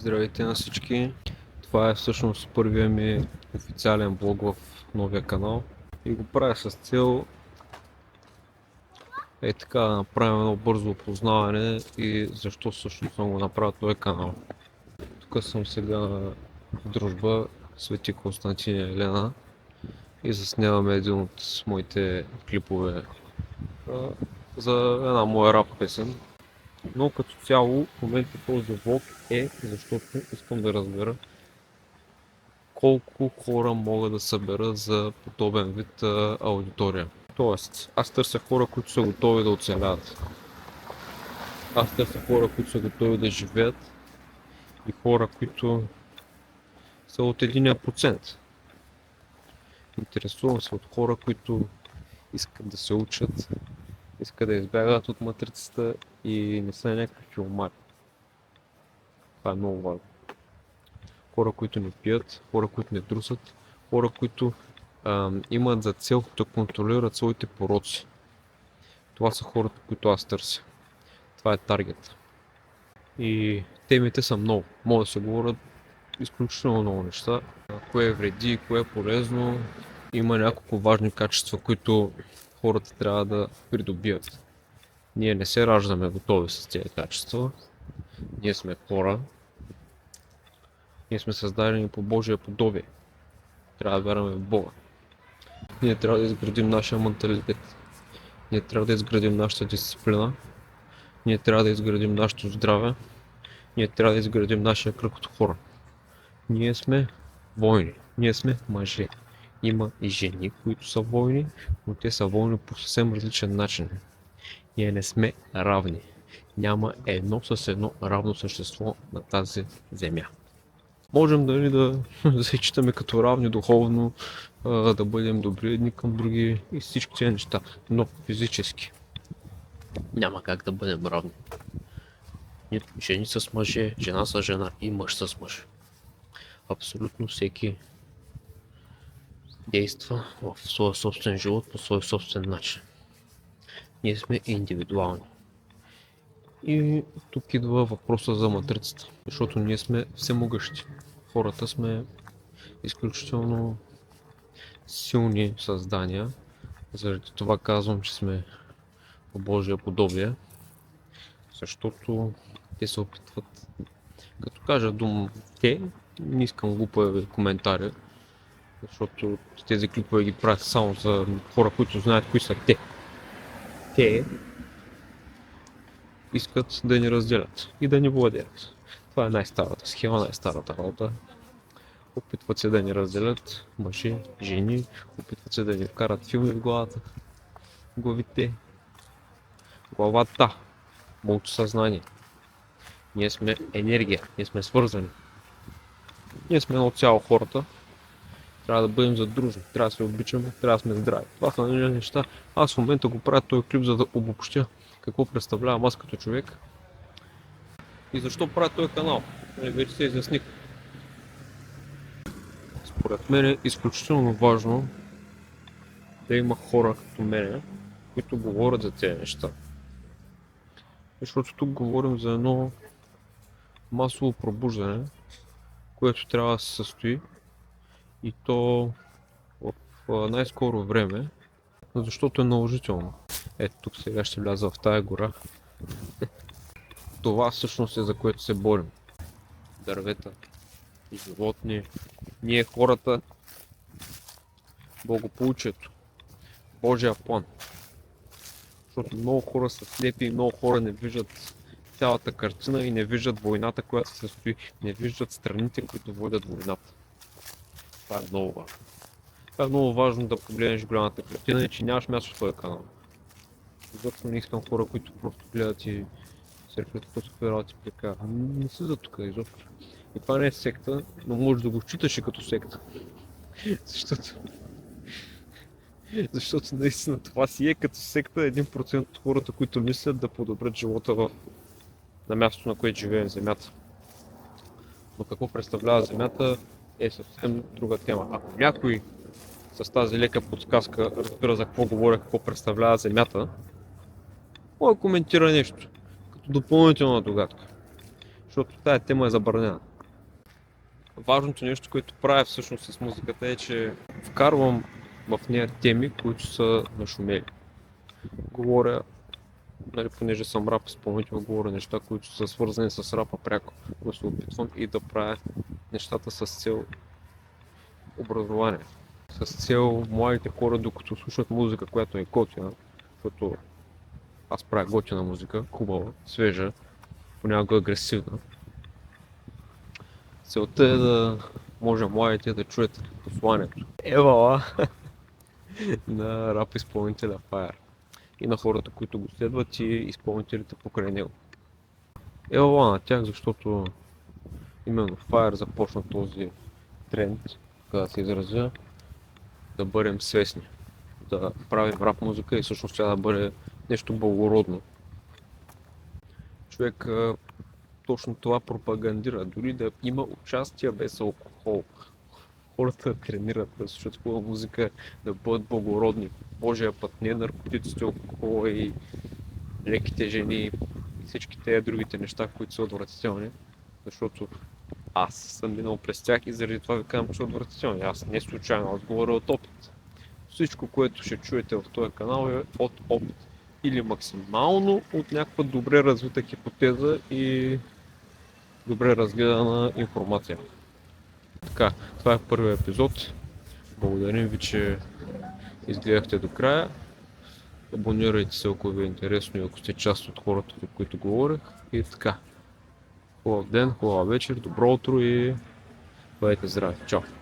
Здравейте на всички! Това е всъщност първия ми официален влог в новия канал и го правя с цел така да направим едно бързо опознаване и защо всъщност съм го направил този канал. Тук съм сега в дружба Свети Константин и Елена и засняваме един от моите клипове за една моя рап песен. Но като цяло в момента този влог е защото искам да разбера колко хора мога да събера за подобен вид аудитория. Тоест, аз търся хора, които са готови да оцеляват. Аз търся хора, които са готови да живеят и хора, които са от 1%. Интересувам се от хора, които искат да се учат, искат да избягат от матрицата и не са някакви филмари. Това е много важно. Хора, които не пият, хора, които не трусат, хора, които имат за цел да контролират своите пороци. Това са хората, които аз търся. Това е таргет. И темите са много. Може да се говорят изключително много неща. Кое вреди, кое е полезно. Има няколко важни качества, които хората трябва да придобият. Ние не се раждаме готови с тези качества. Ние сме хора. Ние сме създадени по Божие подобие. Трябва да вярваме в Бога. Ние трябва да изградим нашия менталитет. Ние трябва да изградим нашата дисциплина. Ние трябва да изградим нашето здраве. Ние трябва да изградим нашия кръг от хора. Ние сме войни. Ние сме мъже. Има и жени, които са войни, но те са войни по съвсем различен начин. Ние не сме равни. Няма едно с едно равно същество на тази земя. Можем да се считаме като равни духовно, да бъдем добри едни към други и всички тези неща, но физически няма как да бъдем равни. Жени с мъже, жена с жена и мъж с мъж. Абсолютно всеки действа в своя собствен живот по свой собствен начин. Ние сме индивидуални. И тук идва въпроса за матрицата, защото ние сме всемогъщи. Хората сме изключително силни създания. Заради това казвам, че сме по Божие подобие, защото те се опитват, като кажа дума те, не искам глупави коментари, защото тези клипове ги правят само за хора, които знаят кои са те. Те искат да ни разделят и да ни владеят. Това е най-старата схема, най-старата работа. Опитват се да ни разделят мъже, жени, опитват се да ни вкарат филми в главата, главите, главата, моето съзнание. Ние сме енергия, ние сме свързани. Ние сме едно цяло хората. Трябва да бъдем задружни, трябва да се обичаме, трябва да сме здрави. Това са неща. Аз в момента го правя този клип, за да обобщя какво представлявам аз като човек и защо правя този канал. Вече се изясних. Според мен е изключително важно да има хора като мене, които говорят за тези неща. Защото тук говорим за едно масово пробуждане, което трябва да се състои и то в най-скоро време, защото е наложително. Ето тук сега ще вляза в тая гора. Това всъщност е за което се борим. Дървета, животни, ние хората, благополучието, Божия план. Защото много хора са слепи и много хора не виждат цялата картина и не виждат войната, която се състои, не виждат страните, които водят войната. Това е много важно. Това е много важно да погледнеш голямата картина и че нямаш място в този канал. Защото не искам хора, които просто гледат и се рефлектират какви работи прекарат. Не са за тук изобщо. И това не е секта, но можеш да го считаш и като секта. Защото наистина това си е като секта 1% от хората, които мислят да подобрят живота на мястото, на което живеем Земята. Но какво представлява Земята е съвсем друга тема. Ако някой с тази лека подсказка разбира за какво говоря, какво представлява Земята, може да коментира нещо, като допълнителна догадка. Защото тая тема е забранена. важното нещо, което правя всъщност с музиката е, че вкарвам в нея теми, които са нашумели. Говоря, нали, понеже съм рап изпълнител, говоря неща, които са свързани с рапа пряко, но се опитвам и да правя нещата с цел образование. С цел младите хора, докато слушат музика, която е готина, защото аз правя готина музика, хубава, свежа, понякога агресивна. Целта е да може младите да чуят посланието. Евала на рап изпълнителя Fire и на хората, които го следват и изпълнителите покрай него. Евала на тях, защото именно Fire започна този тренд, така да се изразя, да бъдем свестни, да правим рап музика и всъщност тя да бъде нещо благородно. Човек точно това пропагандира, дори да има участие без алкохол. Хората тренират да слушат хубава музика, да бъдат благородни. Божия път, не наркотиците, алкохола и леките жени и всички тези другите неща, които са отвратителни. Защото аз съм минал през тях и заради това ви казвам, че са отвратителни. Аз не случайно, аз говоря от опит. Всичко, което ще чуете в този канал е от опит. Или максимално от някаква добре развита хипотеза и добре разгледана информация. Така, това е първият епизод. Благодарим ви, че изгледахте до края. Абонирайте се, ако ви е интересно и ако сте част от хората, за които говорех. И така. Хубав ден, хубава вечер, добро утро и бъдете здрави. Чао!